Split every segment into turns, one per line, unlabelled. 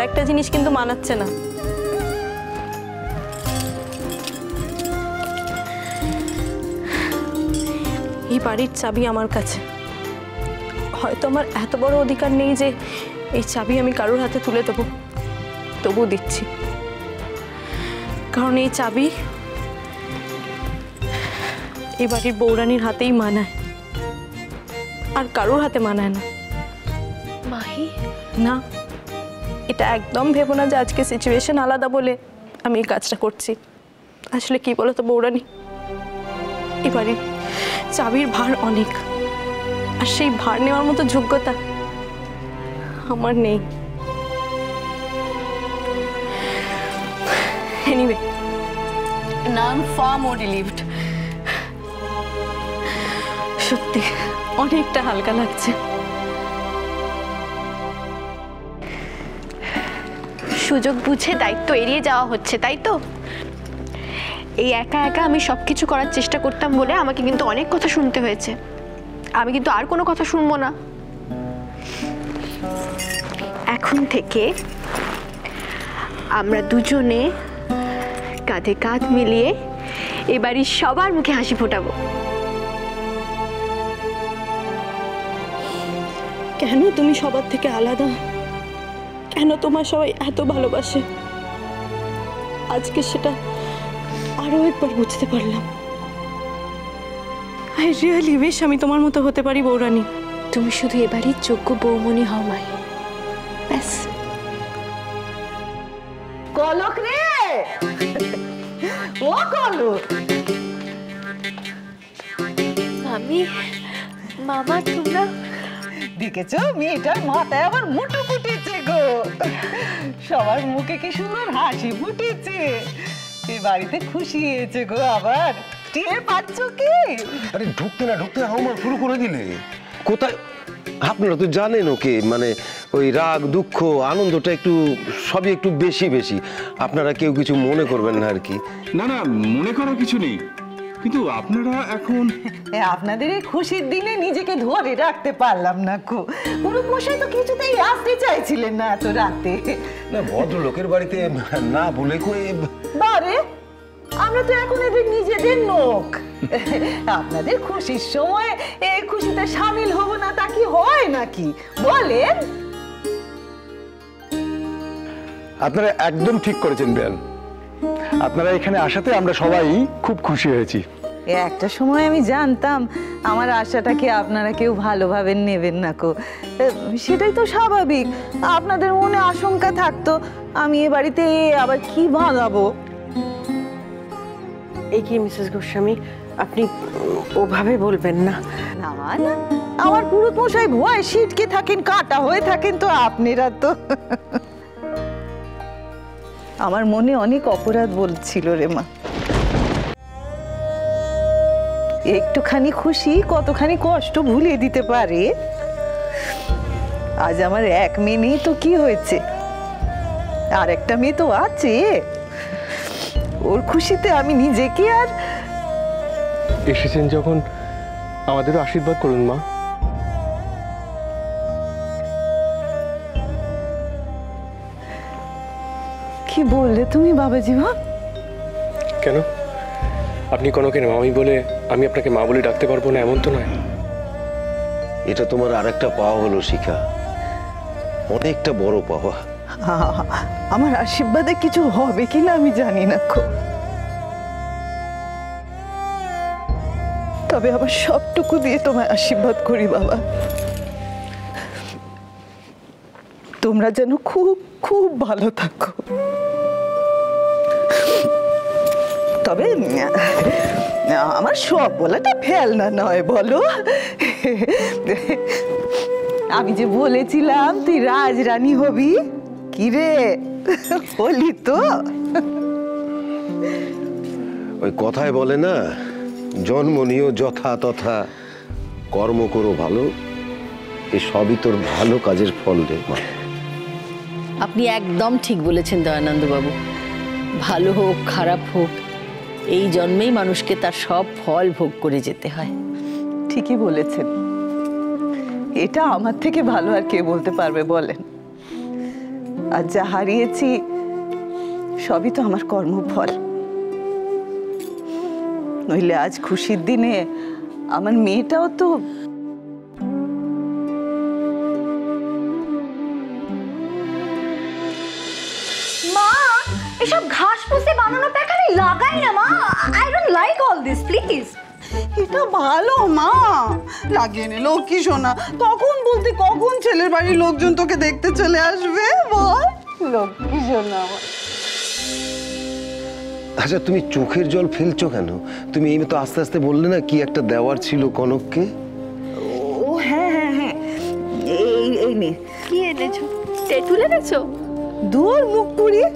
একটা জিনিস কিন্তু মানাচ্ছে না। এই বাড়ির চাবি আমার কাছে। হয়তো আমার এত বড় অধিকার নেই যে এই চাবি আমি কারোর হাতে তুলে দেবো, তবু দিচ্ছি। কারণ এই চাবি এই বাড়ির বৌরানীর হাতেই মানায়, আর কারোর হাতে মানায় না।
মাহি,
না, এটা একদম ভেবো না যে আজকে সিচুয়েশন আলাদা বলে আমি এই কাজটা করছি। আসলে কি বলো তো বৌরানী, এই বাড়ির চাবির ভার অনেক, আর সেই ভার নেওয়ার মতো যোগ্যতা আমার নেই। Anyway, now I'm far more relieved. সত্যি অনেকটা হালকা লাগছে।
সুযোগ বুঝে দায়িত্ব এড়িয়ে যাওয়া হচ্ছে, তাই তো? এই একা একা আমি সবকিছু করার চেষ্টা করতাম বলে আমাকে কিন্তু অনেক কথা শুনতে হয়েছে। আমি কিন্তু আর কোনো কথা শুনবো না। এখন থেকে আমরা দুজনে কাঁধে কাঁধ মিলিয়ে এ বাড়ির সবার মুখে হাসি ফোটাবো।
কেন তুমি সবার থেকে আলাদা? কেন তোমার সবাই এত ভালোবাসে? আজকে সেটা আরো একবার বুঝতে পারলাম। আই রিয়েলি উইশ আমি তোমার মতো হতে পারি বৌরানী।
তুমি শুধু এ বাড়ির যোগ্য বৌমনি হও মাই, ব্যাস।
কলক রে, ও কলক।
আমি মামা, তোমরা
দেখেছো মেয়েটার মাথায় আবার মুটু ফুটেছে গো। সবার মুখে কি সুন্দর হাসি ফুটেছে। এই বাড়িতে খুশি হয়েছে গো। আবার টের পাচ্ছ কি?
আরে ঢুকতে না ঢুকতে হাউমাউ শুরু করে দিলে। কোথায় আপনারা তো জানেন ওকে, মানে ওই রাগ দুঃখ আনন্দটা একটু সবই একটু বেশি বেশি। আপনারা কেউ কিছু মনে করবেন না আর কি।
না না, মনে করার কিছু নেই, কিন্তু আপনারা এখন
আপনাদের এই খুশির দিনে নিজেকে ধরে রাখতে পারলাম না গো। পুরুষ মশাই তো কিছুতেই আসতে চাইছিলেন না এত রাতে।
না, ভদ্রলোকের বাড়িতে না বলে কই
বারে, আমরা তো এখন এদের নিজেদের লোক। আপনাদের খুশির সময় এই খুশিতে সামিল হব না তা কি হয় নাকি বলেন?
আপনারা একদম ঠিক করেছেন বেয়ান। আপনারা এখানে আসাতে আমরা সবাই খুব খুশি হয়েছি।
একটা সময় আমি জানতাম আমার আশাটাকে আপনারা কেউ ভালোভাবে নেবেন না কো। সেটাই তো স্বাভাবিক। আপনাদের মনে আশঙ্কা থাকতো আমি এ বাড়িতে আবার কি বাঁধাবো।
এই কি মিসেস গোস্বামী, আপনি ওভাবে বলবেন না।
না না, আমার পুরুষ মশাই ভয় সিটকে থাকেন, কাটা হয়ে থাকেন, তো আপনারা তো। আমার মনে অনেক অপরাধ বলছিল রে মা। একটুখানি খুশি কতখানি কষ্ট ভুলিয়ে দিতে পারে। আজ আমার এক মেয়ে নেই তো কি হয়েছে, আর একটা মেয়ে তো আছে। ওর খুশিতে আমি নিজেকে আর।
এসেছেন যখন আমাদেরও আশীর্বাদ করুন মা।
কি বললে তুমি বাবাজি মা?
কেন, আপনি কনকে মামি বলে আমি আপনাকে মা বলে ডাকতে পারবো না এমন তো নয়।
এটা তোমার আরেকটা পাওয়া হলো শিখা, অনেকটা বড় পাওয়া।
আমার আশীর্বাদে কিছু হবে কিনা আমি জানি না খো, তবে আমার সবটুকু দিয়ে তোমায় আশীর্বাদ করি বাবা। তোমরা যেন খুব খুব ভালো থাকো। তবে আমার সব বলাটা ফেলনা নয় বলো। আমি যে বলেছিলাম তুই রাজরানী হবি, কি রে বলি তো?
ওই কথায় বলে না, জন্ম নিও যথা তথা, কর্ম করো ভালো, এই সবই তোর ভালো কাজের ফল রে মা।
আপনি একদম ঠিক বলেছেন দয়ানন্দ বাবু। ভালো হোক খারাপ হোক, এই জন্মেই মানুষকে তার সব ফল ভোগ করে যেতে হয়।
ঠিকই বলেছেন। এটা আমার থেকে ভালো আর কে বলতে পারবে বলেন? আর যা হারিয়েছি সবই তো আমার কর্মফল। নইলে আজ খুশির দিনে আমার মেয়েটাও তো
মা এসব ঘাস পুষে বানানো প্যাকারি লাগাই না মা। I don't like all this please.
এটা ভালো মা, লাগিয়ে নে লক্ষ্মী সোনা। তখন বলতে কখন ছেলের বাড়ির লোকজন তোকে দেখতে চলে আসবে বল লক্ষ্মী সোনা।
আচ্ছা তুমি চোখের জল ফেলছো কেন? তুমি এই তো আস্তে আস্তে বললে না কি একটা দেওয়ার ছিল কনককে।
ও হ্যাঁ হ্যাঁ হ্যাঁ, এই নে।
কি এনেছো? তেঁতুল এনেছো?
দূর মুখ পুড়িয়ে।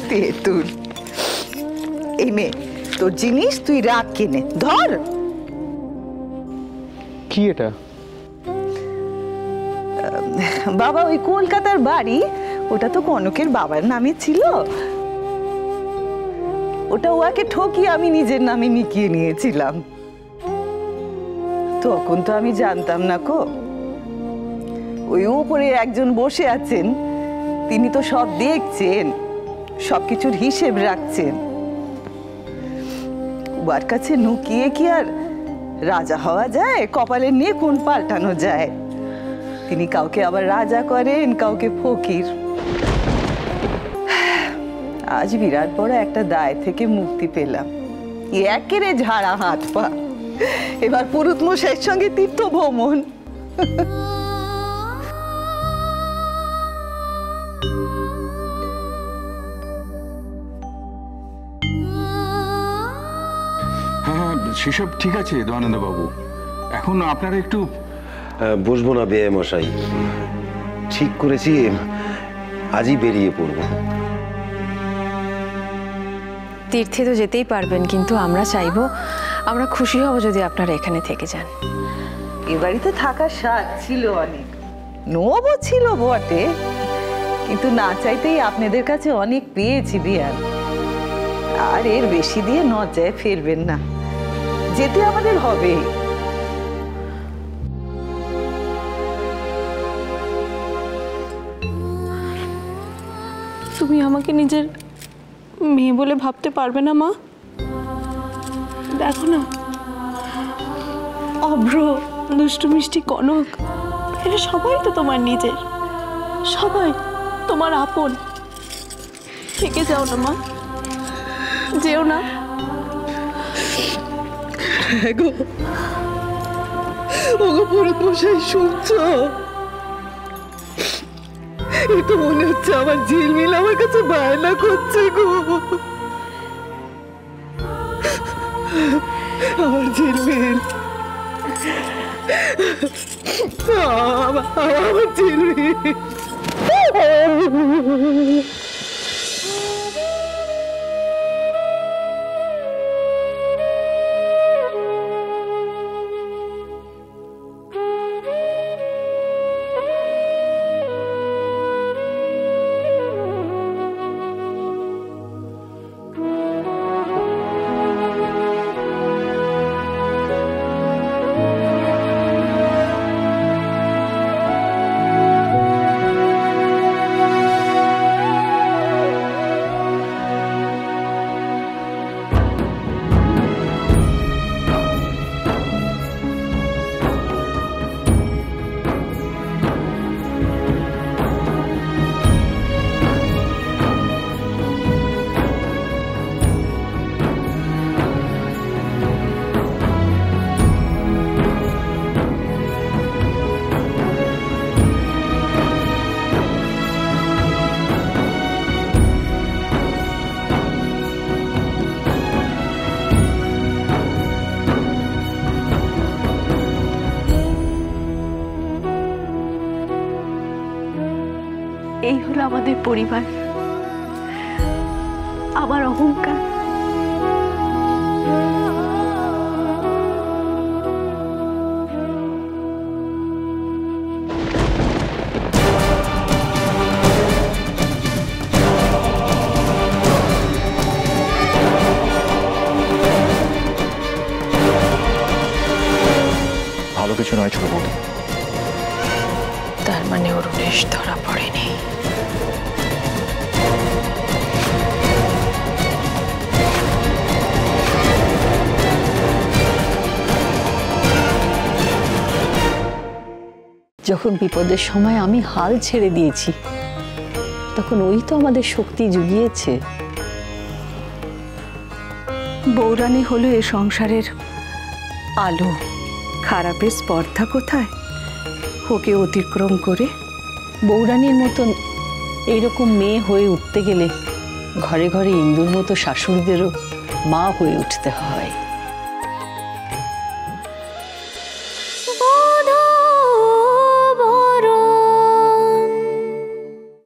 তেঁতুল এই নে, তোর জিনিস তুই রাখ, কিনে ধর।
কি এটা?
বাবা ওই কলকাতার বাড়ি, ওটা তো কনকের বাবার নামে ছিল। ওটা ওকে ঠকিয়ে আমি নিজের নামে নিকিয়ে নিয়েছিলাম। তখন তো আমি জানতাম না কো। ওই উপরে একজন বসে আছেন, তিনি তো সব দেখছেন, সবকিছুর হিসেব রাখছেন। ওর কাছে নুকিয়ে কি আর রাজা হওয়া যায়? কপালে নিয়ে কোন পাল্টানো যায়? তিনি কাউকে আবার রাজা করেন, কাউকে ফকির। আজ বিরাট বড় একটা দায় থেকে মুক্তি পেলাম। একেরে ঝাড়া হাত পা। এবার পুরুত মশাইয়ের সঙ্গে তীর্থ ভ্রমণ।
হ্যাঁ সেসব ঠিক আছে দয়ানন্দ বাবু, এখন আপনারা একটু
বসবো না বেয়ে মশাই, ঠিক করেছি আজই বেরিয়ে পড়বো।
তীর্থে তো যেতেই পারবেন, কিন্তু আমরা চাইবো, আমরা খুশি হব যদি আপনারা এখানে থেকে যান।
এ বাড়িতে থাকার স্বাদ ছিল অনেক, নোবও ছিল বটে, কিন্তু না চাইতেই আপনাদের কাছে অনেক পেয়েছি বিয়ান। আর এর বেশি দিয়ে নজ্জায় ফেলবেন না, যেতে আমাদের হবে।
তুমি আমাকে নিজের মেয়ে বলে ভাবতে পারবে না মা? দেখো না, অভ্র, দুষ্টু মিষ্টি কনক, এরা সবাই তো তোমার নিজের, সবাই তোমার আপন। থেকে যাও না মা, যেও না।
ওগো পুরুত মশাই শুনছো? এই তো মনে হচ্ছে আমার ঝিলমিল আমার কাছে বায়না করছে গো। আমার ঝিলমিল, আমার ঝিলমিল।
এই হলো আমাদের পরিবার, আমার অহংকার।
ভালো কিছু নয় ছোট বৌদি।
তার মানে অরুণেশ ধরা পড়েনি।
যখন বিপদের সময় আমি হাল ছেড়ে দিয়েছি, তখন ওই তো আমাদের শক্তি জুগিয়েছে।
বৌরানী হলো এ সংসারের আলো, খারাপের স্পর্ধা কোথায়? ওকে অতিক্রম করে
বৌরানীর মতন এইরকম মেয়ে হয়ে উঠতে গেলে ঘরে ঘরে ইন্দুর মতো শাশুড়িদেরও মা হয়ে উঠতে হয়।